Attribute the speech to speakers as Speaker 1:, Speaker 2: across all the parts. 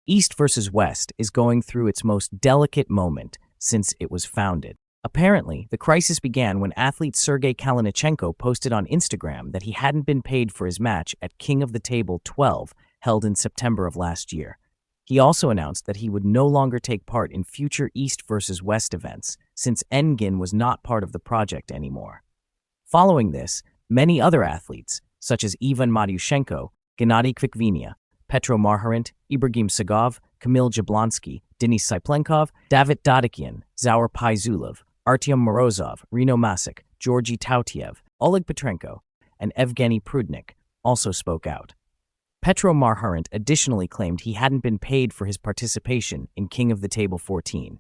Speaker 1: East versus West is going through its most delicate moment since it was founded. Apparently, the crisis began when athlete Sergey Kalinichenko posted on Instagram that he hadn't been paid for his match at King of the Table 12, held in September of last year. He also announced that he would no longer take part in future East versus West events, since Engin was not part of the project anymore. Following this, many other athletes, such as Ivan Matyushenko, Gennady Kvikvinia, Petro Marharint, Ibrahim Sagov, Kamil Jablonski, Denis Siplenkov, David Dadikian, Zaur Paizulov, Artyom Morozov, Rino Masic, Georgy Tautiev, Oleg Petrenko, and Evgeny Prudnik also spoke out. Petro Marharint additionally claimed he hadn't been paid for his participation in King of the Table 14.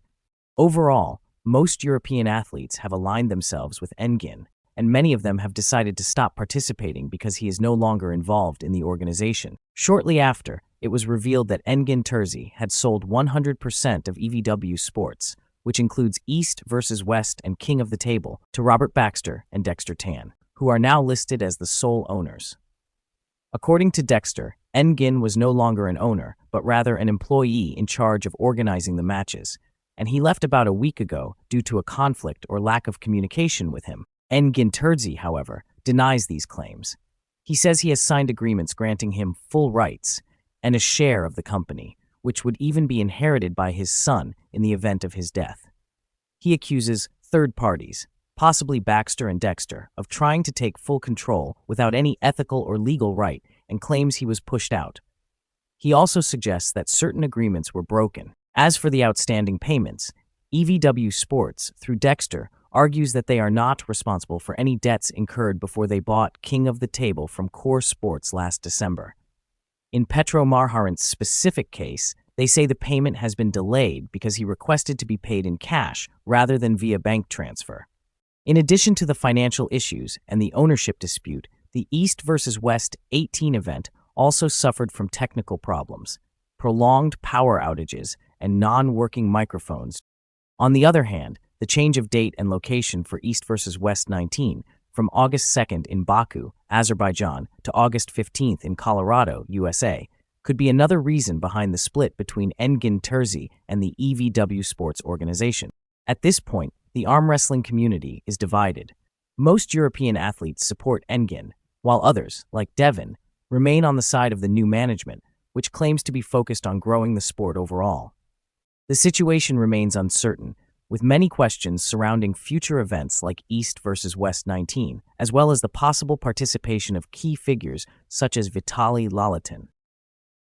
Speaker 1: Overall, most European athletes have aligned themselves with Engin, and many of them have decided to stop participating because he is no longer involved in the organization. Shortly after, it was revealed that Engin Terzi had sold 100% of EVW Sports, which includes East versus West and King of the Table, to Robert Baxter and Dexter Tan, who are now listed as the sole owners. According to Dexter, Engin was no longer an owner, but rather an employee in charge of organizing the matches, and he left about a week ago due to a conflict or lack of communication with him. Engin Terzi, however, denies these claims. He says he has signed agreements granting him full rights and a share of the company, which would even be inherited by his son in the event of his death. He accuses third parties, possibly Baxter and Dexter, of trying to take full control without any ethical or legal right, and claims he was pushed out. He also suggests that certain agreements were broken. As for the outstanding payments, EVW Sports, through Dexter, argues that they are not responsible for any debts incurred before they bought King of the Table from Core Sports last December. In Petro Marharint's specific case, they say the payment has been delayed because he requested to be paid in cash rather than via bank transfer. In addition to the financial issues and the ownership dispute, the East versus West 18 event also suffered from technical problems, prolonged power outages, and non-working microphones. On the other hand, the change of date and location for East versus West 19 from August 2nd in Baku, Azerbaijan, to August 15th in Colorado, USA, could be another reason behind the split between Engin Terzi and the EVW Sports organization. At this point, the arm wrestling community is divided. Most European athletes support Engin, while others, like Devon, remain on the side of the new management, which claims to be focused on growing the sport overall. The situation remains uncertain, with many questions surrounding future events like East versus West 19, as well as the possible participation of key figures such as Vitaly Lalatin.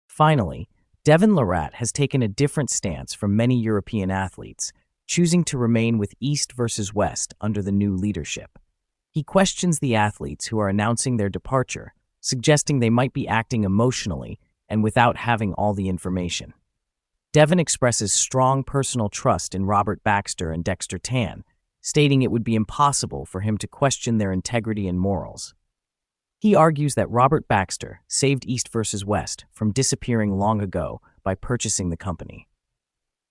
Speaker 1: Finally, Devon Larratt has taken a different stance from many European athletes, choosing to remain with East versus West under the new leadership. He questions the athletes who are announcing their departure, suggesting they might be acting emotionally and without having all the information. Devon expresses strong personal trust in Robert Baxter and Dexter Tan, stating it would be impossible for him to question their integrity and morals. He argues that Robert Baxter saved East versus West from disappearing long ago by purchasing the company.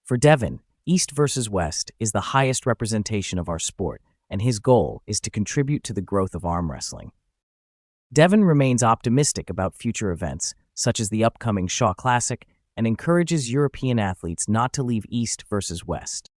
Speaker 1: For Devon, East versus West is the highest representation of our sport, and his goal is to contribute to the growth of arm wrestling. Devon remains optimistic about future events, such as the upcoming Shaw Classic, and encourages European athletes not to leave East versus West.